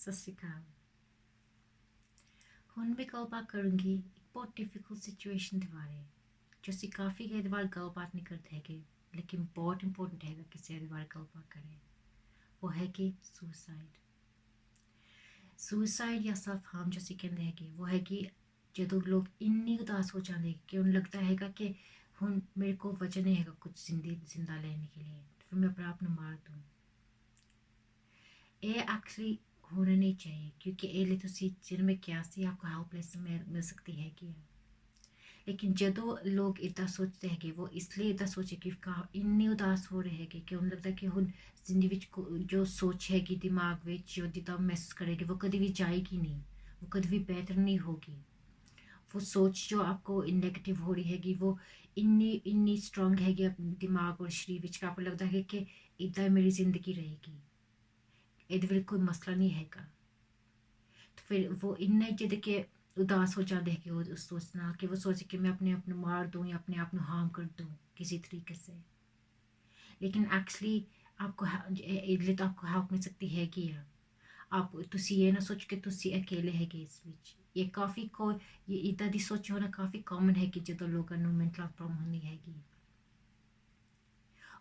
ਸਤਿ ਸ਼੍ਰੀ ਅਕਾਲ। ਹੁਣ ਮੈਂ ਗੱਲਬਾਤ ਕਰਾਂਗੀ ਇੱਕ ਬਹੁਤ ਡਿਫਿਕਲਟ ਸਿਚੁਏਸ਼ਨ ਦੇ ਬਾਰੇ ਜੋ ਅਸੀਂ ਕਾਫੀ ਇਹਦੇ ਬਾਰੇ ਗੱਲਬਾਤ ਨਹੀਂ ਕਰਦੇ ਹੈਗੇ, ਲੇਕਿਨ ਬਹੁਤ ਇੰਪੋਰਟੈਂਟ ਹੈਗਾ ਕਿਸੇ ਇਹਦੇ ਬਾਰੇ ਗੱਲਬਾਤ ਕਰੇ। ਉਹ ਹੈ ਕਿ ਸੁਸਾਈਡ ਜਾਂ ਸੈਲਫ ਹਾਰਮ ਜੋ ਅਸੀਂ ਕਹਿੰਦੇ ਹੈਗੇ, ਉਹ ਹੈ ਕਿ ਜਦੋਂ ਲੋਕ ਇੰਨੀ ਉਦਾਸ ਹੋ ਜਾਂਦੇ ਕਿ ਉਹਨੂੰ ਲੱਗਦਾ ਹੈਗਾ ਕਿ ਹੁਣ ਮੇਰੇ ਕੋਲ ਵਜ੍ਹਾ ਨਹੀਂ ਹੈਗਾ ਕੁਝ ਜ਼ਿੰਦਾ ਲੈਣੇ ਕੇ ਲਈ, ਫਿਰ मैं अपने आप ਨੂੰ ਮਾਰ दूँ। ਇਹ ਐਕਚੁਅਲੀ होना नहीं चाहिए क्योंकि ये लिए तुसी जिन में क्या सी आपको हेल्पलेस मिल सकती है कि लेकिन जदों लोग इतना सोचते हैं कि वो इसलिए इतना सोचे कि इन्ने उदास हो रहे हैं कि उन्हें लगता है कि हुन जिंदगी विच जो सोच है कि दिमाग विच जो जितना महसूस करेगी वो कभी भी जाएगी नहीं, वो कभी भी बेहतर नहीं होगी। वो सोच जो आपको नेगेटिव हो रही हैगी वो इन्नी इन्नी स्ट्रॉन्ग हैगी दिमाग और शरीर विच आपको लगता है कि इदा मेरी जिंदगी रहेगी, ਇਹਦੇ ਵਿੱਚ ਕੋਈ ਮਸਲਾ ਨਹੀਂ ਹੈਗਾ। तो फिर वो इन्ना जिद के उदास हो जाते हैं कि वो सोचना कि वो सोचे कि मैं अपने आप को मार दूँ या अपने आप को हार्म कर दूँ किसी तरीके से। लेकिन एक्चुअली आपको इसलिए तो आपको हेल्प मिल सकती है कि आप तुसी ये ना सोच के तुसी अकेले हैगे इस विच। ये काफ़ी को ये इदा दी सोच होना काफ़ी कॉमन है कि जो लोगों को मेंटल प्रॉब्लम होनी हैगी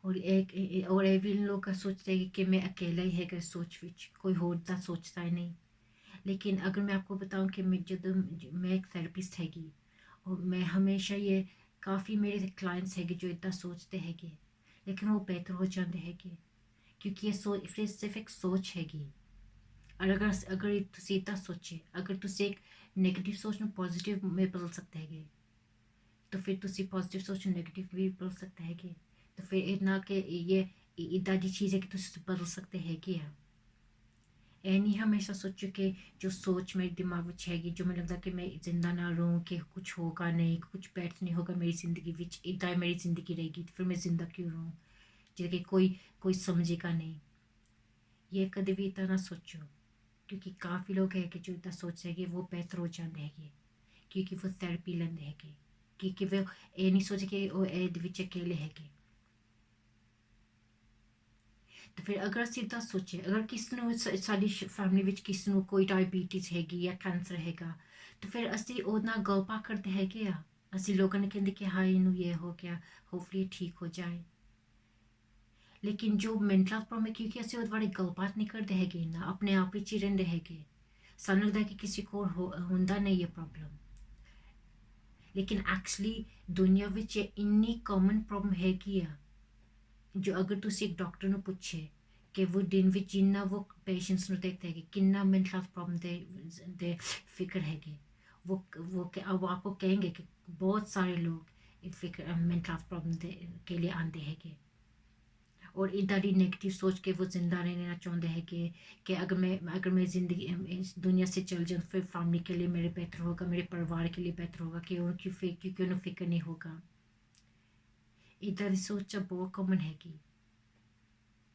और ये भी लोग सोचते हैं कि मैं अकेला ही है सोच विच, कोई होता सोचता ही नहीं। लेकिन अगर मैं आपको बताऊं कि मैं एक थेरेपिस्ट हैगी और मैं हमेशा ये काफ़ी मेरे क्लाइंट्स हैगे जो इतना सोचते हैगे लेकिन वो बेहतर हो जाते हैगे क्योंकि ये सिर्फ एक सोच हैगी। और अगर तुसी इतना सोचे, अगर तुसी एक नेगेटिव सोच में पॉजिटिव में बदल सकते हैगे तो फिर तुसी पॉजिटिव सोच नेगेटिव भी बदल सकते हैगे। तो फिर इतना कि ये इदा दी चीज़ है कि तुम बदल सकते हैं कि ए नहीं हमेशा सोचो कि जो सोच मेरे दिमाग में हैगी जो मैं लगता कि मैं जिंदा ना रहूँ कि कुछ होगा नहीं, कुछ बेटर नहीं होगा मेरी ज़िंदगी विच, इदा मेरी ज़िंदगी रहेगी तो फिर मैं जिंदा क्यों रहूँ जो कि कोई समझेगा नहीं। ये कभी भी इतना ना सोचो क्योंकि काफ़ी लोग है कि जो इतना सोच रहे वो बेहतर हो जाते हैं क्योंकि वो थेरेपी लेंदे हैं क्योंकि वो ये नहीं सोचे कि वो अकेले है। तो फिर अगर ਅਸੀਂ इदा सोचे अगर किसी ਨੂੰ ਸਾਡੀ फैमिली ਵਿੱਚ किसी ਨੂੰ कोई डायबिटीज़ हैगी या कैंसर हैगा तो फिर ਅਸੀਂ ਉਹਦੇ ਨਾਲ ਗੱਲਬਾਤ ਕਰਦੇ ਹੈਗੇ ਆ। ਅਸੀਂ ਲੋਕਾਂ ਨੇ ਕਹਿੰਦੇ कि हाँ ਇਹਨੂੰ ये हो गया होपफुली ठीक हो जाए। लेकिन जो मेंटल प्रॉब्लम है क्योंकि ਅਸੀਂ ਉਹਦੇ ਬਾਰੇ ਗੱਲਬਾत नहीं करते हैगे ना, अपने आप ਵਿੱਚ ਹੀ ਰਹਿੰਦੇ ਹੈਗੇ, ਸਾਨੂੰ लगता है कि किसी को ਹੁੰਦਾ नहीं ये प्रॉब्लम। लेकिन एक्चुअली दुनिया ਵਿੱਚ ਇੰਨੀ कॉमन प्रॉब्लम हैगी आ जो अगर तुसी एक डॉक्टर ਨੂੰ ਪੁੱਛੇ कि वो दिन ਵਿੱਚ ਜਿੰਨਾ वो पेशेंट्स ਨੂੰ देखते हैं कि किन्ना मेंटल हेल्थ प्रॉब्लम दे फिक्र हैगे वो आपको कहेंगे कि बहुत सारे लोग फिक्र मेंटल हेल्थ प्रॉब्लम के लिए आते हैगे और इदा दी नेगेटिव सोच के वो जिंदा रहना चाहते हैं कि अगर मैं ज़िंदगी इस दुनिया से चल जाऊँ फिर फैमिली के लिए मेरे बेहतर होगा, मेरे परिवार के लिए बेहतर होगा कि क्योंकि उन्हें फिक्र नहीं होगा। इदा दी सोच बहुत कॉमन हैगी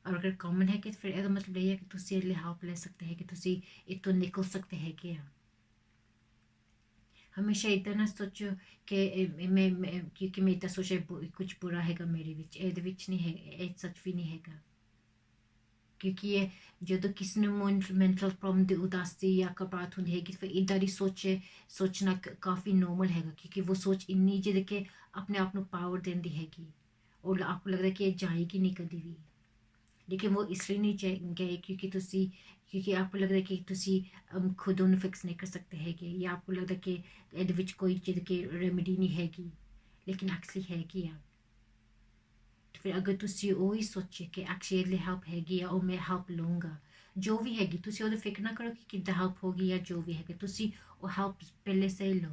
और अगर कॉमन है कि फिर ਇਹਦਾ मतलब ये है कि तुसी इसलिए हेल्प ले सकते हैं कि तुसी इतों निकल सकते हैं कि हमेशा इतना ना सोचो कि मैं क्योंकि मैं इतना सोचा कुछ बुरा हैगा मेरे विच, ਇਹਦੇ ਵਿੱਚ नहीं है, ਇਹ सच भी नहीं हैगा क्योंकि ये ਜਦੋਂ किसी ਨੂੰ मेंटल प्रॉब्लम ਦੀ उदासी या घबराहट ਹੁੰਦੀ हैगी फिर इदा दी सोचना काफ़ी नॉर्मल हैगा क्योंकि वो सोच इन्नी जिद के अपने आप को पावर देंदी हैगी और आपको लगता है कि ये जाएगी नहीं कभी भी। लेकिन वो इसलिए नहीं गए क्योंकि आपको लगता है कि तुसी खुद उन्हें फिक्स नहीं कर सकते हैगे या आपको लगता है कि ਇਹਦੇ ਵਿੱਚ कोई चीज़ की रेमेडी नहीं हैगी लेकिन एक्चुअली हैगी आ। तो फिर अगर तुसी वही सोचे कि एक्चुअली हेल्प हैगी आ और मैं हेल्प लूँगा जो भी हैगी तुसी ਉਹਦੀ फिक्र ना करो कि किद्दां हेल्प होगी या जो भी हैगा तुसी वो हेल्प पहले से ही लो।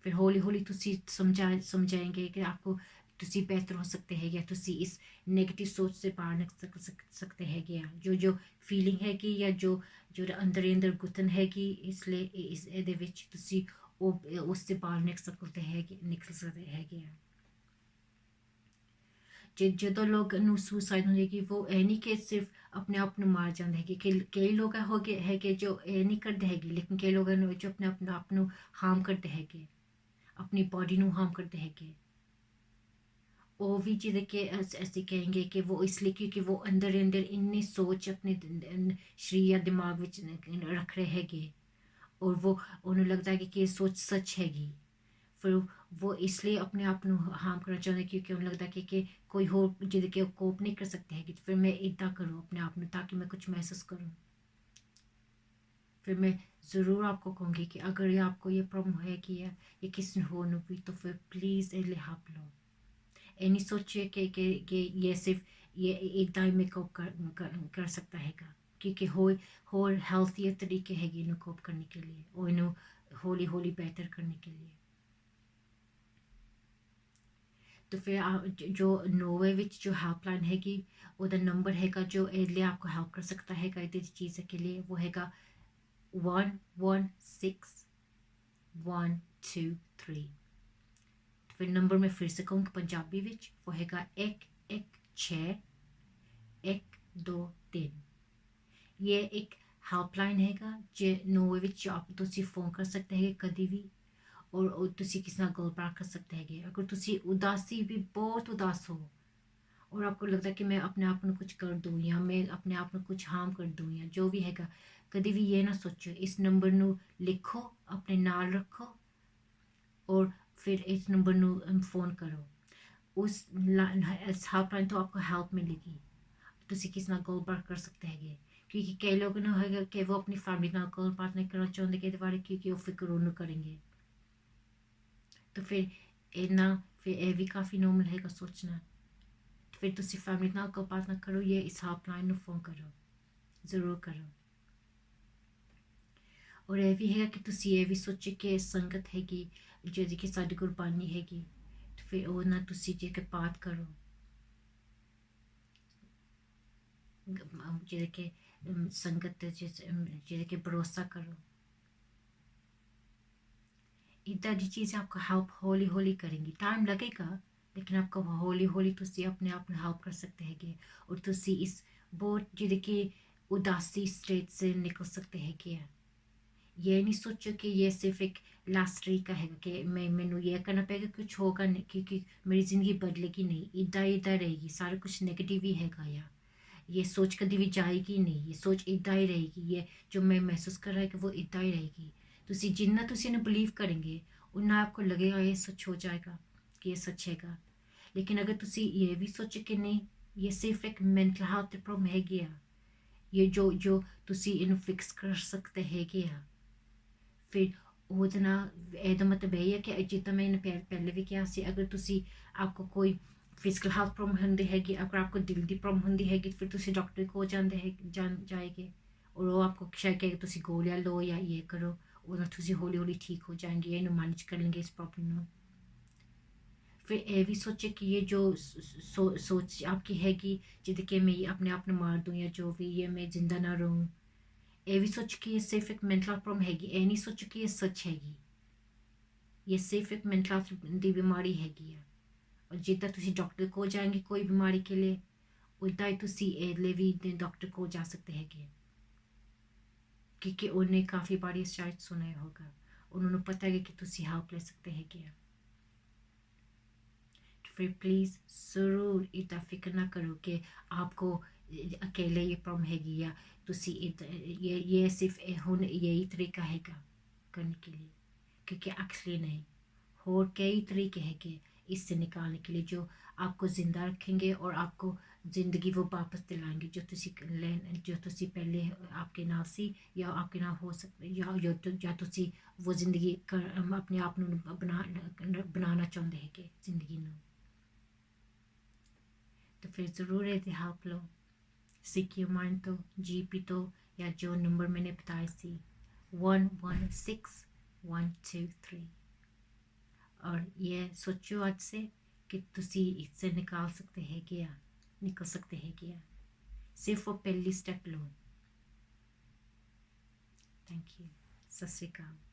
फिर हौली हौली तुसी समझाएंगे कि आपको तुसी बेहतर हो सकते हैं या तुसी इस नेगेटिव सोच से बाहर निकल सकते हैं या जो फीलिंग है कि या जो अंदर गुतन है कि इसलिए इस ਇਹਦੇ ਵਿੱਚ तुसी उससे बाहर निकल सकते हैं। ਜਦੋਂ ਲੋਕ ਨੂੰ ਸੁਸਾਈਡ ਹੁੰਦੀ ਕਿ वो ਇਹ नहीं कि सिर्फ अपने आप ਨੂੰ ਮਾਰ ਜਾਂਦੇ ਹੈ ਕਿ ਕਈ ਲੋਕ ਹੈ ਕਿ ਜੋ ਇਹ ਨਹੀਂ ਕਰਦੇ ਹੈਗੇ लेकिन कई लोग जो अपने आप ਨੂੰ हार्म करते हैगे, अपनी बॉडी ਨੂੰ हार्म करते हैगे वो भी जिद के ऐसे कहेंगे कि वो इसलिए क्योंकि वो अंदर अंदर इन्नी सोच अपने शरीर या दिमाग विच रख रहे हैगे और वो उन्हें लगता है कि ये सोच सच हैगी फिर वो इसलिए अपने आप ਨੂੰ हार्म करना चाहते क्योंकि उन्हें लगता है कि कोई हो जिद के कोप नहीं कर सकते है फिर मैं इतना करूँ अपने आप में ताकि मैं कुछ महसूस करूँ फिर मैं ज़रूर आपको कहूँगी कि अगर ये आपको ये प्रॉब्लम है कि ये किसी हो भी तो फिर प्लीज़ ये हेल्प लो ये नहीं सोचिए कि ये सिर्फ ये एक टाइम में कोप कर सकता हैगा क्योंकि हो हेल्थी तरीके हैगे इन्हें कोप करने के लिए और इन्हें हौली हौली बेहतर करने के लिए तो फिर जो नोवे विच जो हेल्पलाइन हैगी ਉਹਦਾ नंबर हैगा जो इसलिए आपको हेल्प कर सकता हैगा इस चीज़ के लिए वो हैगा 116123 फिर नंबर मैं फिर से कहूँगी पंजाबी विच वो हैगा 116 123 ये एक हेल्पलाइन हैगा जे नोवे विच आप तुसी फोन कर सकते हैं कभी भी और तुसी किसी ਨਾਲ ਗੱਲਬਾਤ कर सकते हैं अगर तुसी उदासी भी बहुत उदास हो और आपको लगता है कि मैं अपने आप में कुछ कर दूँ या मैं अपने आप में कुछ हार्म कर दूँ या जो भी हैगा कभी भी ये ना सोचो इस नंबर ਨੂੰ लिखो अपने नाल रखो और फिर इस नंबर ਨੂੰ फ़ोन करो उस हेल्पलाइन तो आपको हेल्प मिलेगी तुसी किसी ਨਾਲ ਗੱਲਬਾत कर सकते हैं क्योंकि कई लोग ना होगा कि वो अपनी फैमिली ਨਾਲ ਗੱਲਬਾत नहीं करना चाहते कि बारे क्योंकि वो फिक्र उन्हें करेंगे तो फिर इतना फिर ये भी काफ़ी नॉर्मल हैगा सोचना फिर तुसी फैमिली ਨਾਲ ਗੱਲਬਾत ना करो ये इस हेल्पलाइन ਨੂੰ फ़ोन करो ज़रूर करो और यह भी है कि तुसी ये भी सोचो कि संगत हैगी ਜਿਹਦੀ कि साडी कुर्बानी हैगी तो फिर वो ना तुसी जे के पाठ करो ਜਿਹਦੇ कि संगत ਜਿਹਦੇ कि भरोसा करो इतना दी चीज़ें आपको हेल्प हौली हौली करेंगी टाइम लगेगा लेकिन आपको हौली हौली तुसी अपने आप में हेल्प कर सकते हैं और तुसी इस बहुत ਜਿਹਦੇ कि उदासी स्टेट से निकल सकते हैं ये नहीं सोचो कि ये सिर्फ एक लास्ट तरीका है कि मैनू ये करना पड़ेगा कुछ होगा नहीं क्योंकि मेरी ज़िंदगी बदलेगी नहीं इदा इदा रहेगी सारा कुछ नेगेटिव ही हैगा या ये सोच कभी भी जाएगी नहीं ये सोच इदा ही रहेगी ये जो मैं महसूस कर रहा है कि वो इदा ही रहेगी तुसी जिन्ना तुसी इन्हें बिलीव करेंगे उन्ना आपको लगेगा ये सच हो जाएगा कि ये सच हैगा लेकिन अगर तुसी ये भी सोचो कि नहीं ये सिर्फ एक मेंटल हेल्थ प्रॉब्लम हैगी ये जो तुसी इन फिक्स कर सकते हैगे फिर ਉਹਦੇ ਨਾਲ ਇਹਦਾ ਮਤਲਬ ਇਹ ਹੈ ਕਿ ਜਿੱਦਾਂ मैंने पहले भी किया ਸੀ अगर तुसी आपको कोई फिजिकल हेल्थ प्रॉब्लम ਹੁੰਦੀ हैगी अगर आपको दिल की प्रॉब्लम ਹੁੰਦੀ हैगी फिर तुसी डॉक्टर को जाएंगे और वो आपको शायद कहेगा तुसी गोलियां लो या ये करो और तुसी हौली हौली ठीक हो जाएंगे इन्हें मैनेज कर लेंगे इस प्रॉब्लम में फिर ये भी सोचे कि ये जो सोच आपकी हैगी जिद कि मैं अपने आप में मार दूँ या जो भी ये मैं जिंदा ना रहूँ ये भी सोच कि ये सिर्फ एक मेंटल प्रॉब्लम हैगी ये नहीं सोचो कि ये सच हैगी ये सिर्फ एक मेंटल दी बीमारी हैगी और जिदा तुसी डॉक्टर को जाएंगे कोई बीमारी के लिए उदा ही तुसी एले भी डॉक्टर को जा सकते हैगे क्योंकि उन्हें काफ़ी बार शायद सुना होगा उन्होंने पता है कि तुसी हेल्प ले सकते हैगे फिर प्लीज़ ज़रूर इतना फिक्र ना करो कि आपको अकेले ये प्रॉब्लम हैगी या तुसी ये सिर्फ हुन यही तरीका हैगा करने के लिए क्योंकि एक्चुअली नहीं और कई तरीके हैं कि इससे निकालने के लिए जो आपको ज़िंदा रखेंगे और आपको ज़िंदगी वो वापस दिलाएंगे जो तुसी पहले आपके नाल सी या आपके नाल हो सकते या तुसी वो ज़िंदगी अपने आप बनाना चाहते हैं कि ज़िंदगी में तो फिर ज़रूर ये help low seek your mind तो जीपी तो या जो नंबर मैंने बताया सी 116123 और ये सोचो आज से कि तुसी इससे निकल सकते हैं क्या सिर्फ वो पहली स्टेप लो थैंक यू सत श्री अकाल